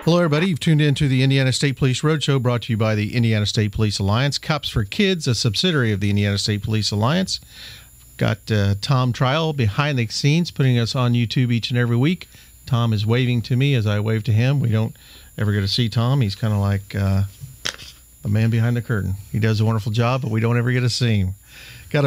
Hello, everybody. You've tuned in to the Indiana State Police Roadshow, brought to you by the Indiana State Police Alliance. Cops for Kids, a subsidiary of the Indiana State Police Alliance. Got Tom Trial behind the scenes, putting us on YouTube each and every week. Tom is waving to me as I wave to him. We don't ever get to see Tom. He's kind of like the man behind the curtain. He does a wonderful job, but we don't ever get to see him. Got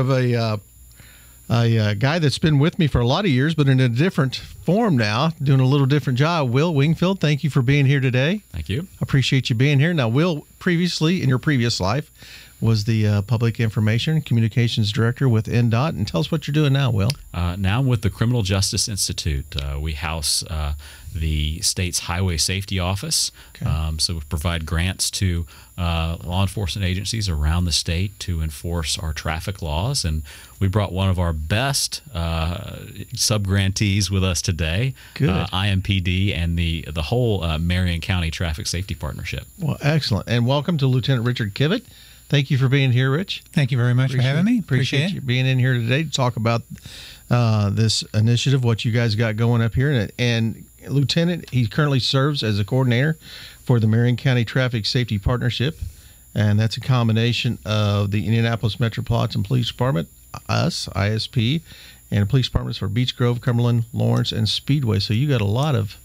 a guy that's been with me for a lot of years, but in a different form now, doing a little different job. Will Wingfield, thank you for being here today. Thank you. Appreciate you being here. Now, Will, previously, in your previous life, was the Public Information Communications Director with NDOT. And tell us what you're doing now, Will. Now I'm with the Criminal Justice Institute. We house the state's Highway Safety Office. Okay. So we provide grants to law enforcement agencies around the state to enforce our traffic laws. And we brought one of our best sub-grantees with us today, IMPD, and the whole Marion County Traffic Safety Partnership. Well, excellent. And welcome to Lieutenant Richard Kubek. Thank you for being here, Rich. Thank you very much for having me. Appreciate you being in here today to talk about this initiative, what you guys got going up here. And Lieutenant, he currently serves as a coordinator for the Marion County Traffic Safety Partnership, and that's a combination of the Indianapolis Metropolitan Police Department, us, ISP, and police departments for Beech Grove, Cumberland, Lawrence, and Speedway. So you got a lot of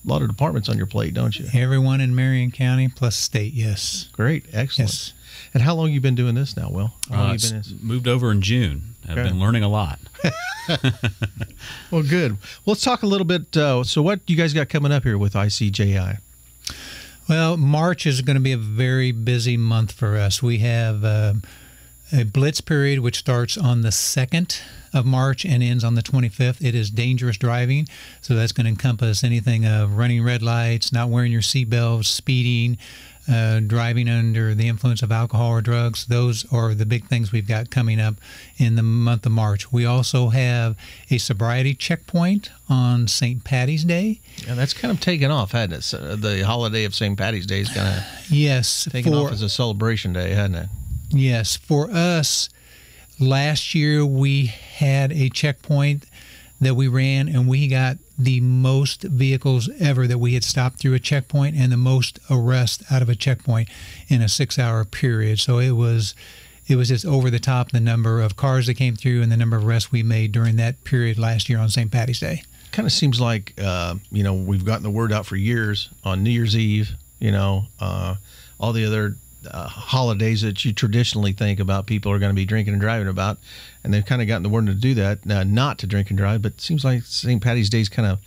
departments on your plate, don't you? Everyone in Marion County plus state, yes. Great, excellent. Yes. And how long you been doing this now, Will? How long you been moved over in June. I've been learning a lot. Well, good. Well, let's talk a little bit. So what you guys got coming up here with ICJI? Well, March is going to be a very busy month for us. We have a blitz period which starts on the 2nd of March and ends on the 25th. It is dangerous driving, so that's going to encompass anything of running red lights, not wearing your seatbelt, speeding, driving under the influence of alcohol or drugs. Those are the big things we've got coming up in the month of March. We also have a sobriety checkpoint on St. Patty's Day. And that's kind of taken off, hasn't it? So the holiday of St. Patty's Day is kind of taken off as a celebration day, hasn't it? Yes. For us, last year we had a checkpoint that we ran, and we got the most vehicles ever that we had stopped through a checkpoint and the most arrests out of a checkpoint in a 6-hour period. So it was just over the top, the number of cars that came through and the number of arrests we made during that period last year on St. Patty's Day. Kind of seems like, we've gotten the word out for years on New Year's Eve, all the other holidays that you traditionally think about people are going to be drinking and driving about, and they've kind of gotten the word to do that, not to drink and drive, but it seems like St. Patty's Day is kind of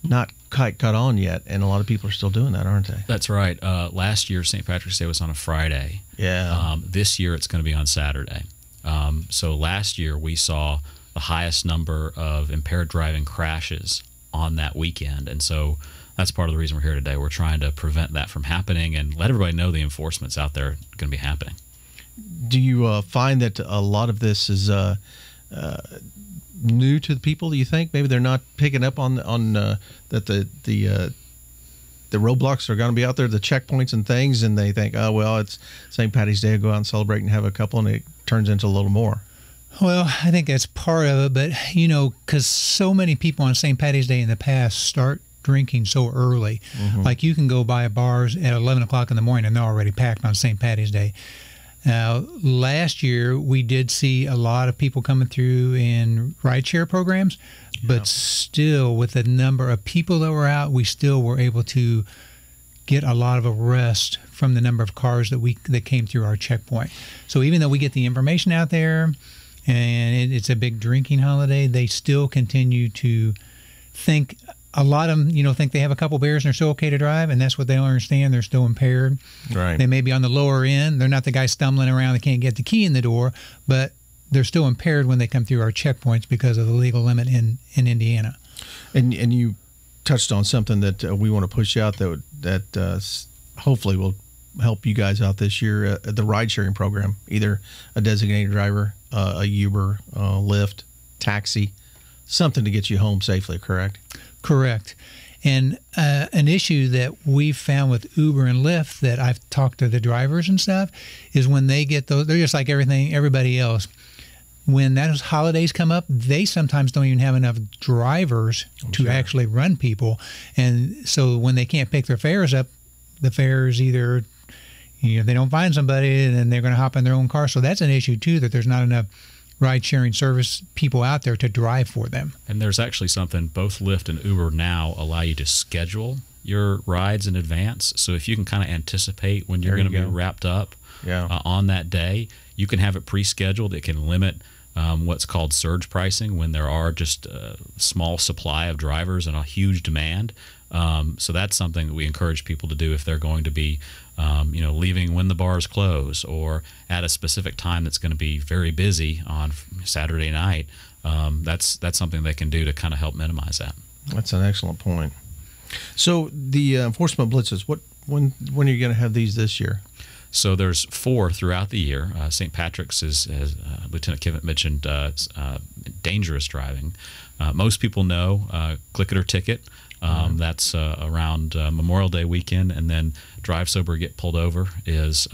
not quite caught on yet, and a lot of people are still doing that, aren't they? That's right. Last year, St. Patrick's Day was on a Friday. Yeah. This year, it's going to be on Saturday. So last year, we saw the highest number of impaired driving crashes on that weekend, and so that's part of the reason we're here today. We're trying to prevent that from happening and let everybody know the enforcement's out there going to be happening. Do you find that a lot of this is new to the people? Do you think maybe they're not picking up on that the roadblocks are going to be out there, the checkpoints and things, and they think, oh well, it's St. Patty's Day, I'll go out and celebrate and have a couple, and it turns into a little more? Well, I think that's part of it, but because so many people on St. Patty's Day in the past start drinking so early. Mm-hmm. Like you can go by bars at 11 o'clock in the morning and they're already packed on St. Patty's Day. Now, last year we did see a lot of people coming through in rideshare programs, but still with the number of people that were out, we still were able to get a lot of arrests from the number of cars that came through our checkpoint. So even though we get the information out there and it's a big drinking holiday, they still continue to think. A lot of them, think they have a couple beers and they're still okay to drive, and that's what they don't understand. They're still impaired. Right. They may be on the lower end. They're not the guy stumbling around that can't get the key in the door, but they're still impaired when they come through our checkpoints because of the legal limit in Indiana. And you touched on something that we want to push out that hopefully will help you guys out this year, the ride-sharing program, either a designated driver, a Uber, Lyft, taxi, something to get you home safely, correct? Correct. And an issue that we've found with Uber and Lyft that I've talked to the drivers and stuff is when they get those, they're just like everybody else. when those holidays come up, they sometimes don't even have enough drivers to actually run people. And so when they can't pick their fares up, the fares either, they don't find somebody and then they're going to hop in their own car. So that's an issue too, that there's not enough ride-sharing service people out there to drive for them. And there's actually something, both Lyft and Uber now allow you to schedule your rides in advance. So if you can kind of anticipate when you're going to be wrapped up on that day, you can have it pre-scheduled. It can limit what's called surge pricing when there are just a small supply of drivers and a huge demand. So that's something that we encourage people to do if they're going to be leaving when the bars close or at a specific time that's going to be very busy on Saturday night. That's something they can do to kind of help minimize that. That's an excellent point. So the enforcement blitzes, when are you going to have these this year? So there's 4 throughout the year. St. Patrick's is, as Lieutenant Kivett mentioned, dangerous driving. Most people know Click It or Ticket. That's around Memorial Day weekend, and then Drive Sober Get Pulled Over is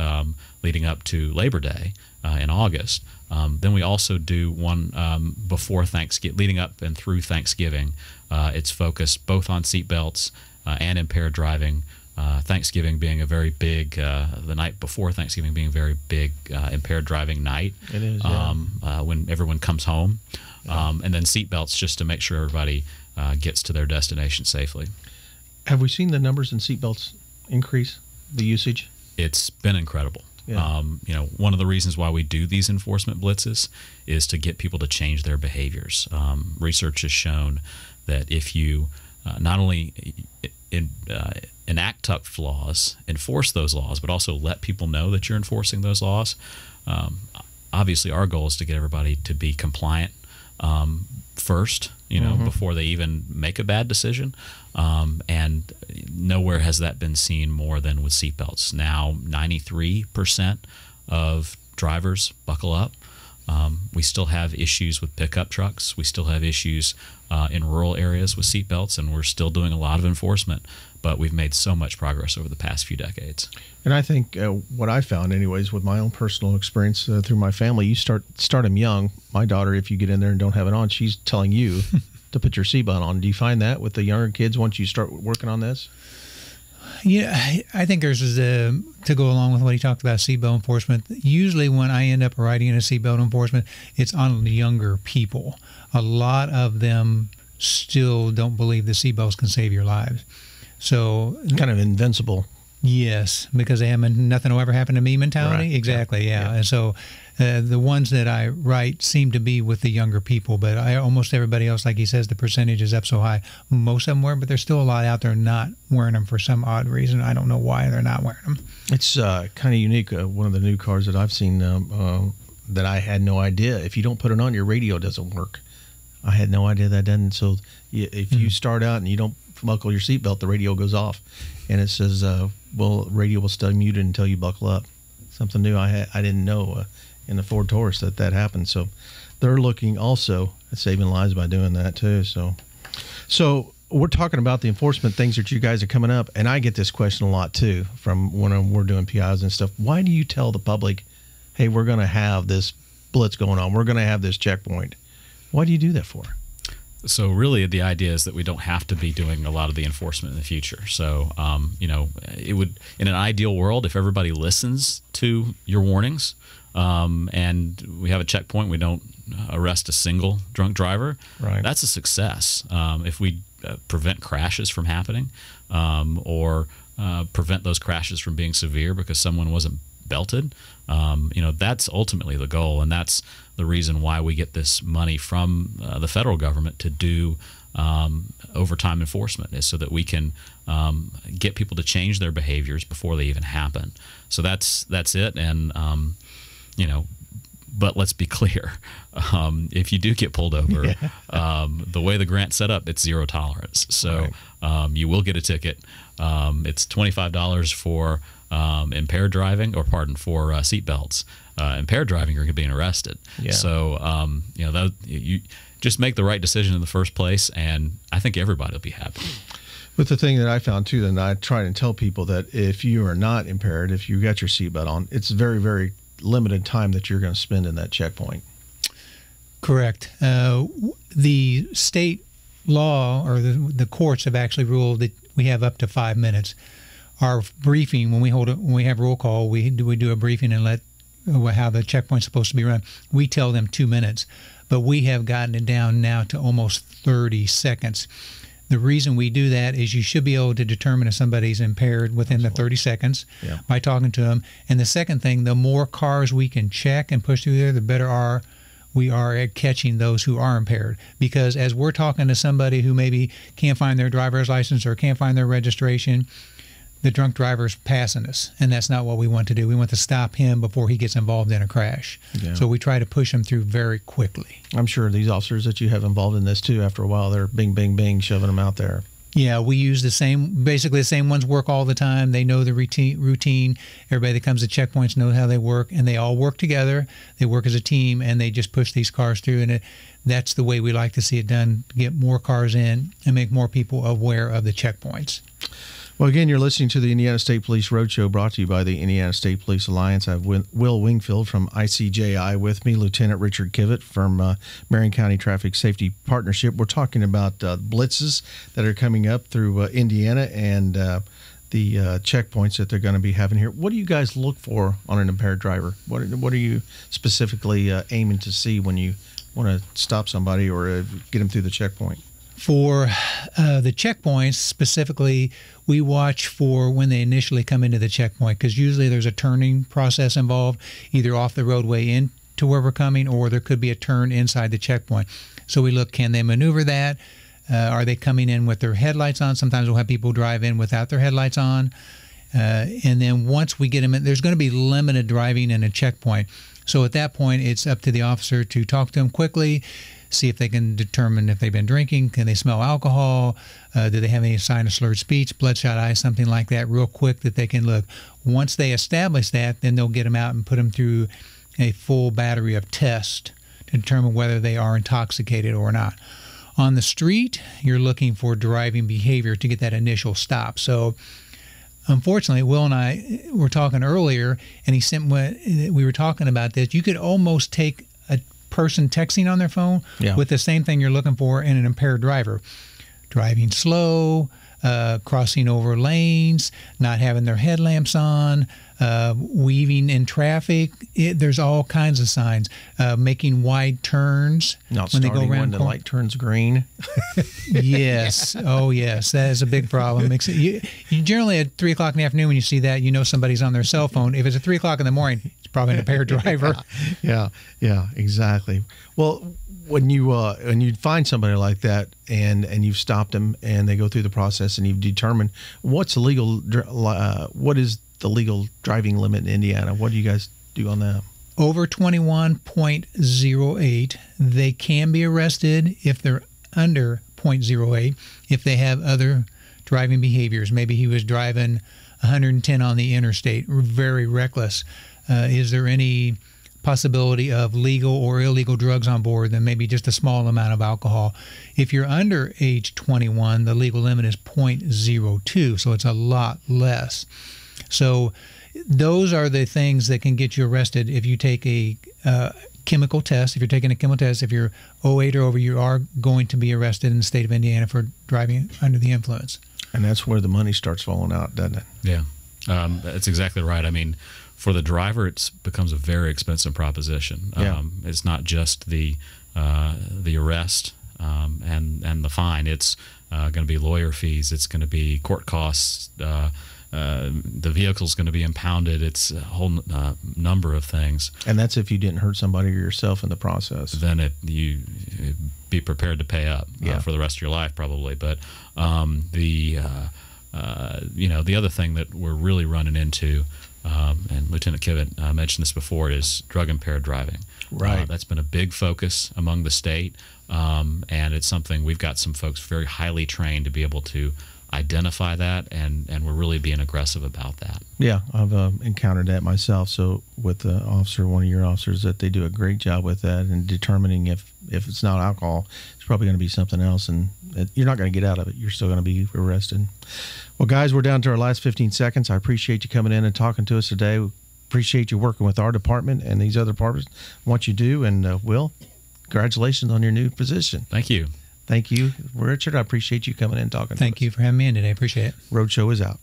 leading up to Labor Day in August. Then we also do one before Thanksgiving, leading up and through Thanksgiving. It's focused both on seatbelts and impaired driving. Thanksgiving being a very big, the night before Thanksgiving being a very big impaired driving night. It is, when everyone comes home. And then seatbelts just to make sure everybody gets to their destination safely. Have we seen the numbers in seatbelts increase, the usage? It's been incredible. Yeah. One of the reasons why we do these enforcement blitzes is to get people to change their behaviors. Research has shown that if you not only enact tough laws, enforce those laws, but also let people know that you're enforcing those laws, obviously our goal is to get everybody to be compliant first, before they even make a bad decision. And nowhere has that been seen more than with seatbelts. Now, 93% of drivers buckle up. We still have issues with pickup trucks. We still have issues in rural areas with seatbelts, and we're still doing a lot of enforcement. But we've made so much progress over the past few decades. And I think what I found, anyways, with my own personal experience through my family, you start them young. My daughter, if you get in there and don't have it on, she's telling you to put your seatbelt on. Do you find that with the younger kids once you start working on this? Yeah, I think there's to go along with what he talked about, seatbelt enforcement. Usually when I end up writing in a seatbelt enforcement, it's on the younger people. A lot of them still don't believe the seatbelts can save your lives. So kind of invincible. Yes, because they have nothing will ever happen to me mentality. Right. Exactly, yeah. And so the ones that I write seem to be with the younger people, but almost everybody else, like he says, the percentage is up so high. Most of them wear, but there's still a lot out there not wearing them for some odd reason. I don't know why they're not wearing them. It's kind of unique. One of the new cars that I've seen that I had no idea, if you don't put it on, your radio doesn't work. I had no idea that doesn't. So if you start out and you don't buckle your seatbelt, the radio goes off, and it says, radio will stay muted until you buckle up. Something new I didn't know in the Ford Taurus that happened. So they're looking also at saving lives by doing that too. So we're talking about the enforcement things that you guys are coming up, and I get this question a lot too from when we're doing PIs and stuff. Why do you tell the public, hey, we're going to have this blitz going on, we're going to have this checkpoint? Why do you do that for? So really the idea is that we don't have to be doing a lot of the enforcement in the future. So, it would, in an ideal world, if everybody listens to your warnings and we have a checkpoint, we don't arrest a single drunk driver, right, that's a success. If we prevent crashes from happening or prevent those crashes from being severe because someone wasn't belted, that's ultimately the goal, and that's the reason why we get this money from the federal government to do overtime enforcement, is so that we can get people to change their behaviors before they even happen. So that's it, and but let's be clear, if you do get pulled over, the way the grant's set up, it's zero tolerance. So you will get a ticket. It's $25 for impaired driving, for seatbelts. Impaired driving, you're being arrested. Yeah. So you just make the right decision in the first place, and I think everybody will be happy. But the thing that I found too, and I try and tell people that if you are not impaired, if you got your seatbelt on, it's very, very limited time that you're going to spend in that checkpoint. Correct. The state law or the courts have actually ruled that we have up to 5 minutes. Our briefing, when we have roll call, we do a briefing and let how the checkpoint's supposed to be run. We tell them 2 minutes, but we have gotten it down now to almost 30 seconds. The reason we do that is you should be able to determine if somebody's impaired within the 30 seconds by talking to them. And the second thing, the more cars we can check and push through there, the better we are at catching those who are impaired. Because as we're talking to somebody who maybe can't find their driver's license or can't find their registration, the drunk driver's passing us, and that's not what we want to do. We want to stop him before he gets involved in a crash. Yeah. So we try to push him through very quickly. I'm sure these officers that you have involved in this too, after a while, they're bing, bing, bing, shoving them out there. Yeah, we use basically the same ones work all the time. They know the routine. Everybody that comes to checkpoints knows how they work, and they all work together. They work as a team, and they just push these cars through, and that's the way we like to see it done, get more cars in and make more people aware of the checkpoints. Well, again, you're listening to the Indiana State Police Roadshow, brought to you by the Indiana State Police Alliance. I have Will Wingfield from ICJI with me, Lieutenant Richard Kubek from Marion County Traffic Safety Partnership. We're talking about blitzes that are coming up through Indiana and the checkpoints that they're going to be having here. What do you guys look for on an impaired driver? What are you specifically aiming to see when you want to stop somebody or get them through the checkpoint? For the checkpoints specifically, we watch for when they initially come into the checkpoint, because usually there's a turning process involved, either off the roadway into where we're coming, or there could be a turn inside the checkpoint. So we look, can they maneuver that? Are they coming in with their headlights on? Sometimes we'll have people drive in without their headlights on. And then once we get them in, there's going to be limited driving in a checkpoint. So at that point, it's up to the officer to talk to them quickly, see if they can determine if they've been drinking, can they smell alcohol, do they have any sign of slurred speech, bloodshot eyes, something like that, real quick that they can look. Once they establish that, then they'll get them out and put them through a full battery of tests to determine whether they are intoxicated or not. On the street, you're looking for driving behavior to get that initial stop. So unfortunately, Will and I were talking earlier, and we were talking about this. You could almost take a person texting on their phone with the same thing you're looking for in an impaired driver. Driving slow, crossing over lanes, not having their headlamps on, weaving in traffic. There's all kinds of signs. Making wide turns when they go around when the light turns green. Yes. Oh, yes. That is a big problem. You generally at 3 o'clock in the afternoon when you see that, you know somebody's on their cell phone. If it's at 3 o'clock in the morning, it's probably an impaired driver. Yeah, exactly. Well, when you find somebody like that and you've stopped them and they go through the process and you've determined what is the legal driving limit in Indiana, what do you guys do on that? Over 21.08, they can be arrested. If they're under 0.08, if they have other driving behaviors, maybe he was driving 110 on the interstate, very reckless. Is there any possibility of legal or illegal drugs on board, then maybe just a small amount of alcohol. If you're under age 21, the legal limit is 0.02, so it's a lot less. So those are the things that can get you arrested if you take a chemical test. If you're taking a chemical test, if you're 08 or over, you are going to be arrested in the state of Indiana for driving under the influence. And that's where the money starts falling out, doesn't it? Yeah, that's exactly right. I mean, for the driver, it becomes a very expensive proposition. It's not just the arrest and the fine. It's going to be lawyer fees. It's going to be court costs. The vehicle's going to be impounded. It's a whole number of things. And that's if you didn't hurt somebody or yourself in the process. Then you be prepared to pay up for the rest of your life, probably. But the other thing that we're really running into. And Lieutenant Kubek mentioned this before, is drug-impaired driving. Right. That's been a big focus among the state, and it's something we've got some folks very highly trained to be able to identify that, and we're really being aggressive about that. Yeah, I've encountered that myself. So with the officer, one of your officers, that they do a great job with that and determining if it's not alcohol, it's probably going to be something else, and you're not going to get out of it. You're still going to be arrested. Well, guys, we're down to our last 15 seconds. I appreciate you coming in and talking to us today. We appreciate you working with our department and these other departments, what you do. And Will, congratulations on your new position. Thank you. Thank you, Richard. I appreciate you coming in and talking to us. Thank you for having me in today. Appreciate it. Roadshow is out.